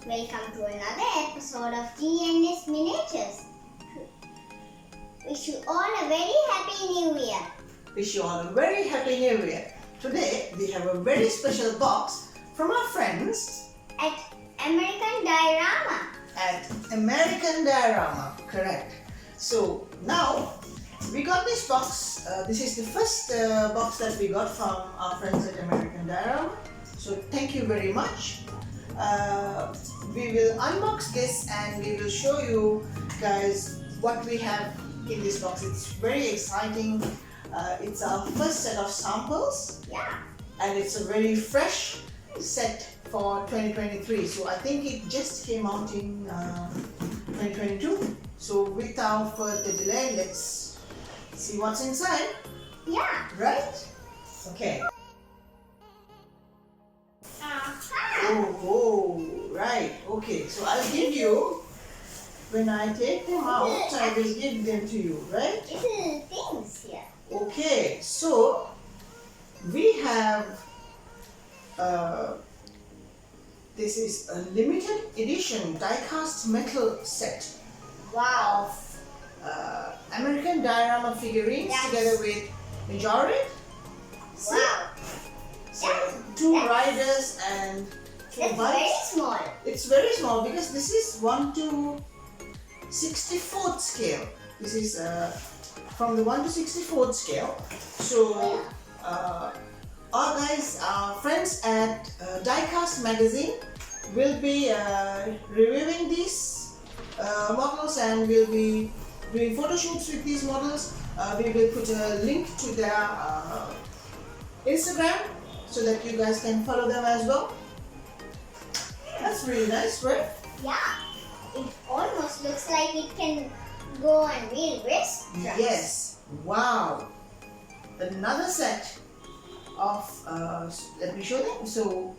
Welcome to another episode of G&S Miniatures. Wish you all a very happy new year. Wish you all a very happy new year. Today we have a very special box from our friends At American Diorama. at American Diorama, correct. So now we got this box. This is the first box that we got from our friends at American Diorama. So thank you very much. We will unbox this and we will show you guys what we have in this box. It's very exciting. It's our first set of samples. Yeah. And it's a very fresh set for 2023. So I think it just came out in 2022. So without further delay, let's see what's inside. Yeah. Right? Okay. Uh-huh. Oh, right. Okay. So I'll give you, when I take them out, I will give them to you, right? Little things here. Okay. So we have this is a limited edition die-cast metal set Wow. of American Diorama figurines Yes. together with Majo. Wow. So Yes. two Yes. riders and two That's very bikes. small. It's very small because this is 1/64 scale. This is from the 1/64 scale. So our guys, our friends at Dicast Magazine will be reviewing these models and will be doing photo shoots with these models. We will put a link to their Instagram so that you guys can follow them as well. That's really nice, right? Yeah. It almost looks like it can go on real wrist. Yes. Wow. Another set of, let me show them. So,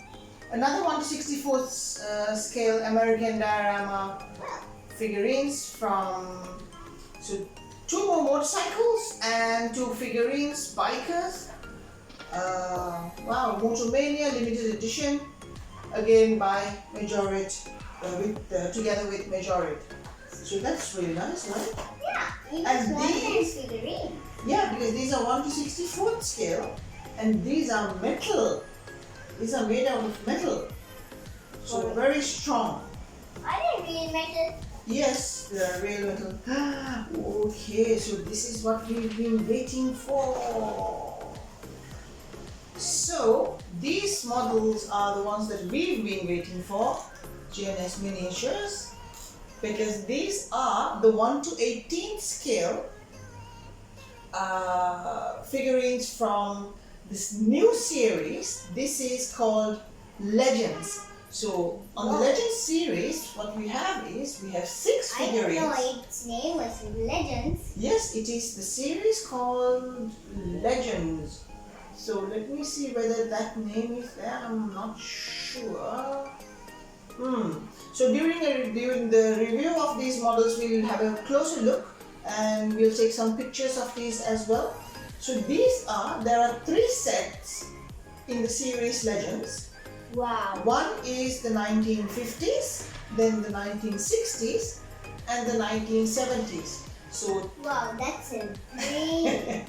another 1/64 scale American Diorama figurines from, so two more motorcycles and two figurines, bikers. Wow, Moto Mania limited edition, again by Majo, together with Majo. So that's really nice, right? Yeah. Even And small these- size figurine. Yeah, because these are 1/64 scale and these are metal. These are made out of metal. So very strong. Are they real metal? Yes, they are real metal. Okay, so this is what we've been waiting for. So these models are the ones that we've been waiting for, G&S Miniatures, because these are the 1/18 scale figurines from this new series. This is called Legends. So on the Legends series, what we have is we have 6 I didn't know figurines. its name was Legends. Yes, it is the series called Legends. So let me see whether that name is there. I'm not sure. So during the review of these models, we will have a closer look and we'll take some pictures of these as well. So there are 3 sets in the series Legends. Wow. One is the 1950s, then the 1960s, and the 1970s. So Wow, that's a great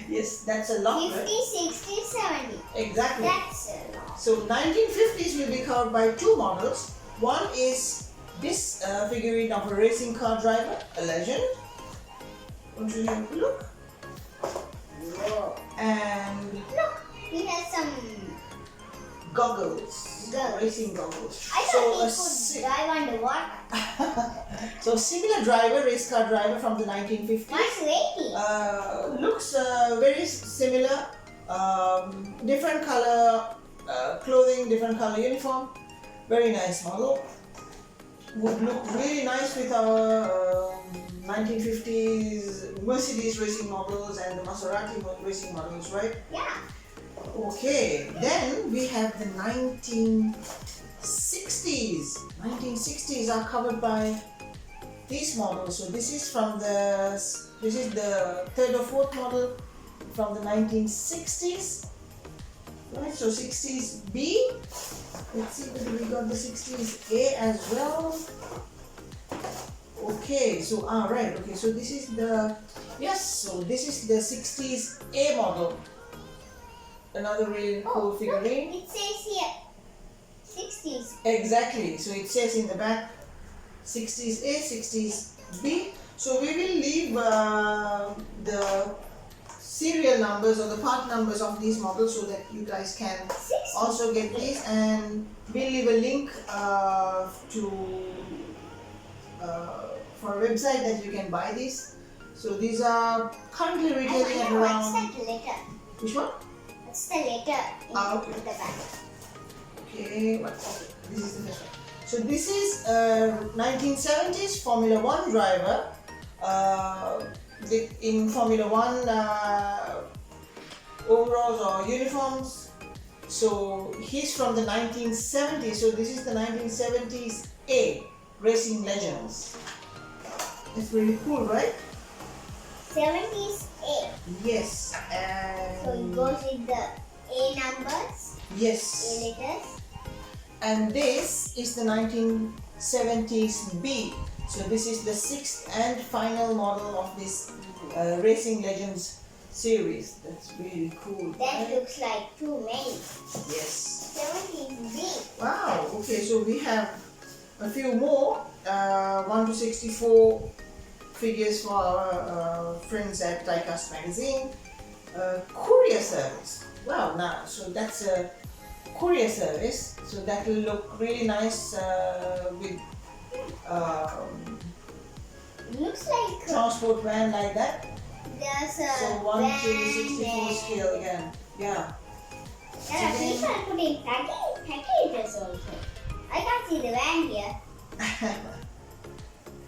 yes, that's a lot. 50, Right? 60, 70. Exactly. That's a lot. So 1950s will be covered by 2 models. One is this figurine of a racing car driver, a legend. Want to have a look? Whoa. And Look, he has some. goggles, Goggles. racing goggles. I So thought a he could drive underwater. so similar driver, race car driver from the 1950s. Much weighty. Looks very similar. Different color clothing, different color uniform. Very nice model. Would look really nice with our 1950s Mercedes racing models and the Maserati racing models, right? Yeah. Okay, then we have the 1960s. 1960s are covered by these models. So this is the 3rd or 4th model from the 1960s. Right, so 60s B. Let's see whether we got the 60s A as well. Okay, so right, okay, so this is the so this is the 60s A model. Another really cool figurine. It says here 60s. Exactly, so it says in the back 60s A, 60s B. So we will leave the serial numbers or the part numbers of these models so that you guys can also get these, and we'll leave a link for a website that you can buy these. So these are currently retailing at around. What's that letter? Which one? What's the letter in Okay. the back? Okay, this is the first one. So this is 1970s Formula One driver. In Formula One overalls or uniforms. So he's from the 1970s. So this is the 1970s A Racing Legends. It's really cool, right? 70s A. Yes, So it and goes with the A numbers, yes, A letters. and this is the 1970s B. So this is the sixth and final model of this Racing Legends series. That's really cool. That right? looks like too many. Yes. 70s B. Wow. Okay, so we have a few more 1 to 64 figures for our friends at Dicast Magazine. Courier service. Wow. Now, so that's a courier service. So that will look really nice with Looks like transport van like that. there's a So 1 to van 64 there. scale again. Yeah. There are people putting packages also. I can't see the van here.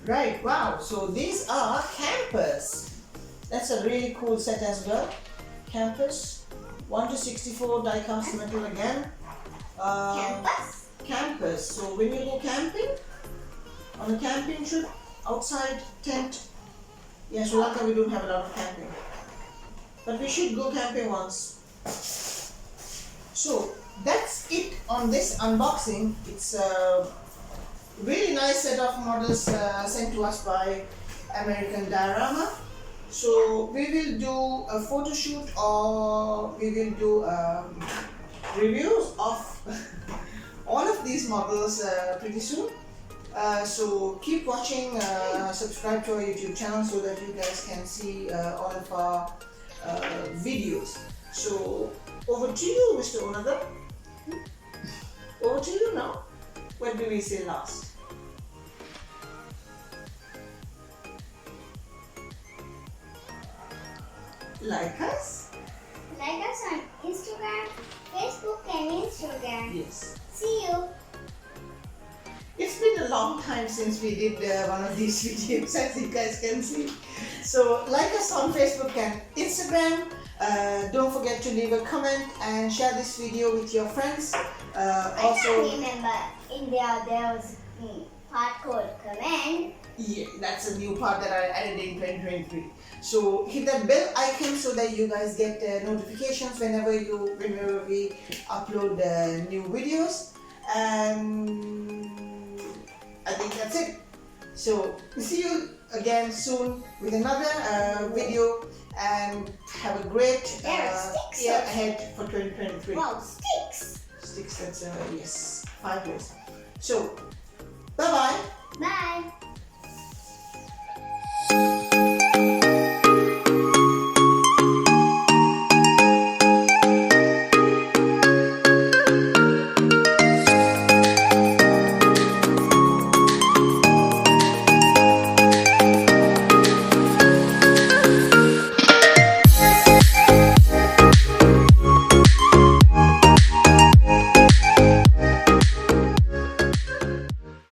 Right, wow. So these are campers. That's a really cool set as well. Campers. 1 to 64 die cast metal again. Campus? Campers. So when you go camping, on a camping trip, outside tent. Yeah, Sri Lanka we don't have a lot of camping. But we should go camping once. So that's it on this unboxing. It's a really nice set of models sent to us by American Diorama. So we will do a photo shoot or we will do reviews of all of these models pretty soon. So keep watching, subscribe to our YouTube channel so that you guys can see all of our videos. So over to you, Mr. Onada. Over to you now. What do we say last? Like us? Like us on Instagram, Facebook and Instagram. Yes. See you. It's been a long time since we did one of these videos, as you guys can see. So like us on Facebook and Instagram. Don't forget to leave a comment and share this video with your friends. I can't remember in there was part code command. Yeah, that's a new part that I added in 2023. So hit that bell icon so that you guys get notifications whenever we upload new videos. And I think that's it. So see you again soon with another video, and have a great year ahead for 2023. Wow, sticks! Sticks, that's yes, 5 years. So bye bye. Bye!